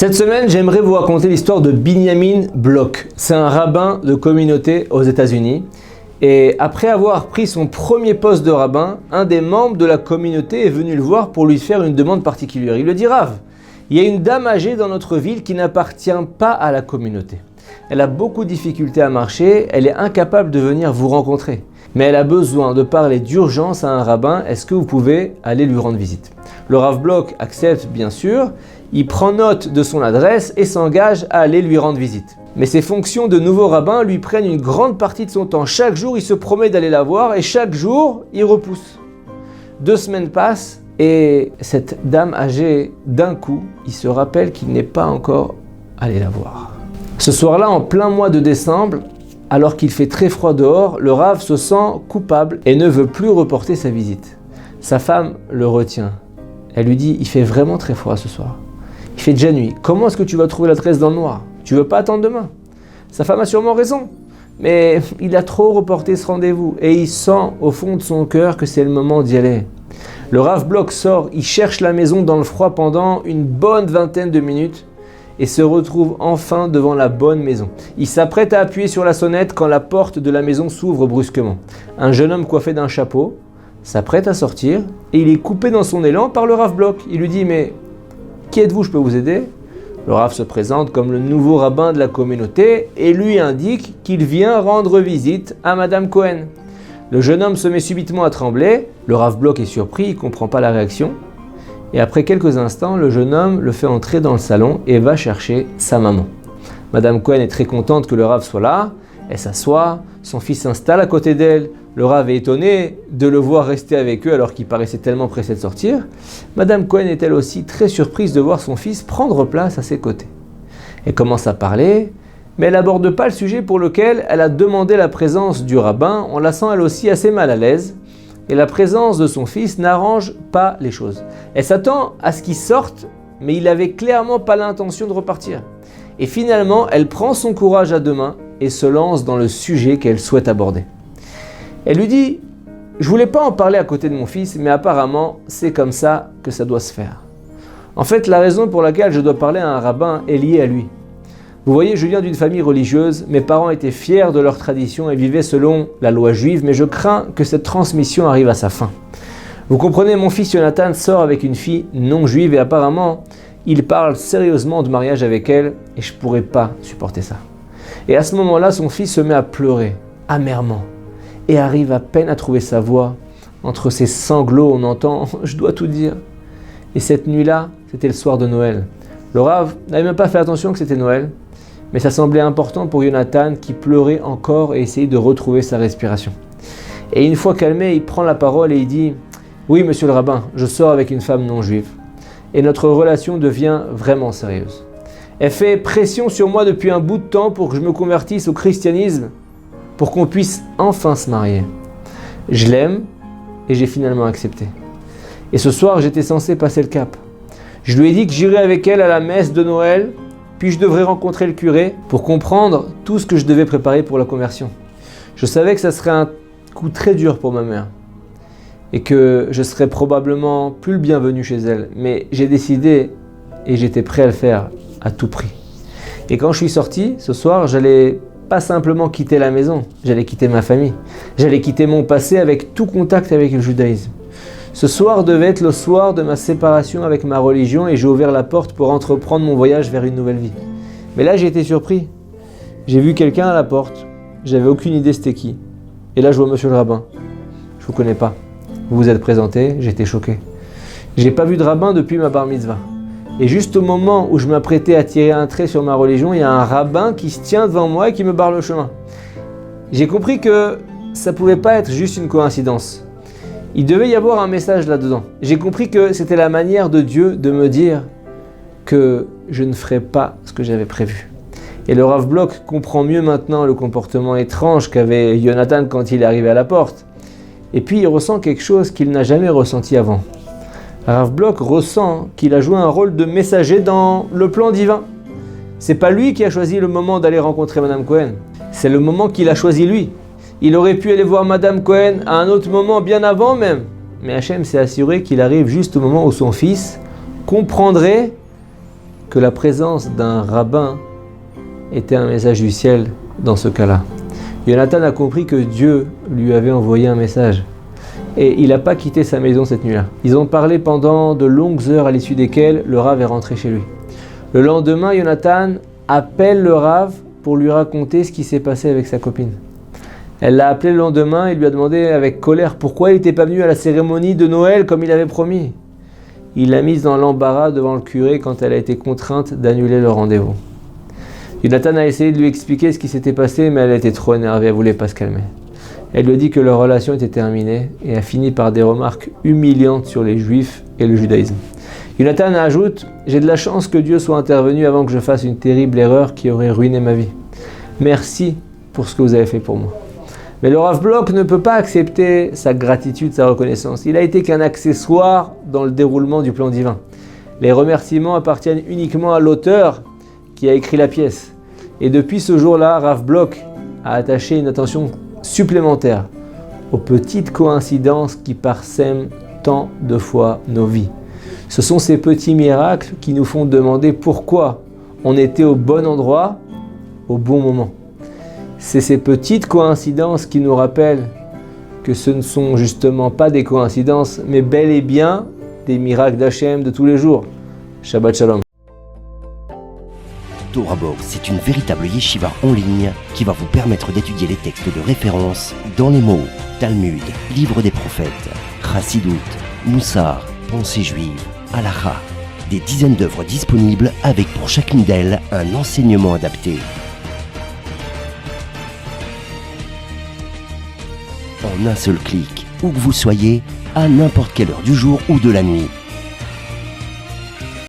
Cette semaine, j'aimerais vous raconter l'histoire de Binyamin Bloch. C'est un rabbin de communauté aux États-Unis. Et après avoir pris son premier poste de rabbin, un des membres de la communauté est venu le voir pour lui faire une demande particulière. Il lui dit: Rav, il y a une dame âgée dans notre ville qui n'appartient pas à la communauté. Elle a beaucoup de difficultés à marcher, elle est incapable de venir vous rencontrer. Mais elle a besoin de parler d'urgence à un rabbin, est-ce que vous pouvez aller lui rendre visite? Le Rav Bloch accepte bien sûr, il prend note de son adresse et s'engage à aller lui rendre visite. Mais ses fonctions de nouveau rabbin lui prennent une grande partie de son temps. Chaque jour, il se promet d'aller la voir et chaque jour, il repousse. 2 semaines passent et cette dame âgée, d'un coup, il se rappelle qu'il n'est pas encore allé la voir. Ce soir-là, en plein mois de décembre, alors qu'il fait très froid dehors, le Rav se sent coupable et ne veut plus reporter sa visite. Sa femme le retient. Elle lui dit: il fait vraiment très froid ce soir. Il fait déjà nuit. Comment est-ce que tu vas trouver l'adresse dans le noir? Tu veux pas attendre demain? Sa femme a sûrement raison. Mais il a trop reporté ce rendez-vous et il sent au fond de son cœur que c'est le moment d'y aller. Le Rav Bloch sort, il cherche la maison dans le froid pendant une bonne vingtaine de minutes et se retrouve enfin devant la bonne maison. Il s'apprête à appuyer sur la sonnette quand la porte de la maison s'ouvre brusquement. Un jeune homme coiffé d'un chapeau s'apprête à sortir et il est coupé dans son élan par le Rav Bloch. Il lui dit: mais qui êtes-vous, je peux vous aider? Le Rav se présente comme le nouveau rabbin de la communauté et lui indique qu'il vient rendre visite à Madame Cohen. Le jeune homme se met subitement à trembler, le Rav Bloch est surpris, il ne comprend pas la réaction. Et après quelques instants, le jeune homme le fait entrer dans le salon et va chercher sa maman. Madame Cohen est très contente que le Rav soit là, elle s'assoit, son fils s'installe à côté d'elle. Le Rav est étonné de le voir rester avec eux alors qu'il paraissait tellement pressé de sortir. Madame Cohen est elle aussi très surprise de voir son fils prendre place à ses côtés. Elle commence à parler, mais elle n'aborde pas le sujet pour lequel elle a demandé la présence du rabbin. On la sent elle aussi assez mal à l'aise. Et la présence de son fils n'arrange pas les choses. Elle s'attend à ce qu'il sorte, mais il n'avait clairement pas l'intention de repartir. Et finalement, elle prend son courage à 2 mains et se lance dans le sujet qu'elle souhaite aborder. Elle lui dit: je voulais pas en parler à côté de mon fils, mais apparemment, c'est comme ça que ça doit se faire. En fait, la raison pour laquelle je dois parler à un rabbin est liée à lui. Vous voyez, je viens d'une famille religieuse, mes parents étaient fiers de leur tradition et vivaient selon la loi juive, mais je crains que cette transmission arrive à sa fin. Vous comprenez, mon fils Jonathan sort avec une fille non juive et apparemment, il parle sérieusement de mariage avec elle et je pourrais pas supporter ça. Et à ce moment-là, son fils se met à pleurer, amèrement, et arrive à peine à trouver sa voix. Entre ses sanglots, on entend « je dois tout dire ». Et cette nuit-là, c'était le soir de Noël. Le Rav n'avait même pas fait attention que c'était Noël, mais ça semblait important pour Jonathan qui pleurait encore et essayait de retrouver sa respiration. Et une fois calmé, il prend la parole et il dit: oui, monsieur le rabbin, je sors avec une femme non juive. Et notre relation devient vraiment sérieuse. Elle fait pression sur moi depuis un bout de temps pour que je me convertisse au christianisme, pour qu'on puisse enfin se marier. Je l'aime et j'ai finalement accepté. Et ce soir, j'étais censé passer le cap. Je lui ai dit que j'irais avec elle à la messe de Noël, puis je devrais rencontrer le curé pour comprendre tout ce que je devais préparer pour la conversion. Je savais que ça serait un coup très dur pour ma mère et que je serais probablement plus le bienvenu chez elle. Mais j'ai décidé et j'étais prêt à le faire à tout prix. Et quand je suis sorti ce soir, j'allais pas simplement quitter la maison, j'allais quitter ma famille. J'allais quitter mon passé avec tout contact avec le judaïsme. Ce soir devait être le soir de ma séparation avec ma religion et j'ai ouvert la porte pour entreprendre mon voyage vers une nouvelle vie. Mais là, j'ai été surpris. J'ai vu quelqu'un à la porte. J'avais aucune idée c'était qui. Et là, je vois monsieur le rabbin. Je vous connais pas. Vous vous êtes présenté, j'étais choqué. J'ai pas vu de rabbin depuis ma bar mitzvah. Et juste au moment où je m'apprêtais à tirer un trait sur ma religion, il y a un rabbin qui se tient devant moi et qui me barre le chemin. J'ai compris que ça pouvait pas être juste une coïncidence. Il devait y avoir un message là-dedans. J'ai compris que c'était la manière de Dieu de me dire que je ne ferais pas ce que j'avais prévu. Et le Rav Bloch comprend mieux maintenant le comportement étrange qu'avait Jonathan quand il est arrivé à la porte. Et puis il ressent quelque chose qu'il n'a jamais ressenti avant. Rav Bloch ressent qu'il a joué un rôle de messager dans le plan divin. C'est pas lui qui a choisi le moment d'aller rencontrer Madame Cohen. C'est le moment qu'il a choisi lui. Il aurait pu aller voir Madame Cohen à un autre moment, bien avant même. Mais Hachem s'est assuré qu'il arrive juste au moment où son fils comprendrait que la présence d'un rabbin était un message du ciel dans ce cas-là. Jonathan a compris que Dieu lui avait envoyé un message. Et il n'a pas quitté sa maison cette nuit-là. Ils ont parlé pendant de longues heures à l'issue desquelles le Rav est rentré chez lui. Le lendemain, Jonathan appelle le Rav pour lui raconter ce qui s'est passé avec sa copine. Elle l'a appelé le lendemain et lui a demandé avec colère pourquoi il n'était pas venu à la cérémonie de Noël comme il avait promis. Il l'a mise dans l'embarras devant le curé quand elle a été contrainte d'annuler le rendez-vous. Jonathan a essayé de lui expliquer ce qui s'était passé, mais elle était trop énervée, elle ne voulait pas se calmer. Elle lui a dit que leur relation était terminée et a fini par des remarques humiliantes sur les Juifs et le judaïsme. Jonathan ajoute « J'ai de la chance que Dieu soit intervenu avant que je fasse une terrible erreur qui aurait ruiné ma vie. Merci pour ce que vous avez fait pour moi. » Mais le Rav Bloch ne peut pas accepter sa gratitude, sa reconnaissance. Il a été qu'un accessoire dans le déroulement du plan divin. Les remerciements appartiennent uniquement à l'auteur qui a écrit la pièce. Et depuis ce jour-là, Rav Bloch a attaché une attention supplémentaire aux petites coïncidences qui parsèment tant de fois nos vies. Ce sont ces petits miracles qui nous font demander pourquoi on était au bon endroit, au bon moment. C'est ces petites coïncidences qui nous rappellent que ce ne sont justement pas des coïncidences, mais bel et bien des miracles d'Hachem de tous les jours. Shabbat Shalom. Torah Box, c'est une véritable yeshiva en ligne qui va vous permettre d'étudier les textes de référence dans les mots Talmud, Livre des prophètes, Chassidut, Moussar, Pensée juive, Halakha. Des dizaines d'œuvres disponibles avec pour chacune d'elles un enseignement adapté. En un seul clic, où que vous soyez, à n'importe quelle heure du jour ou de la nuit.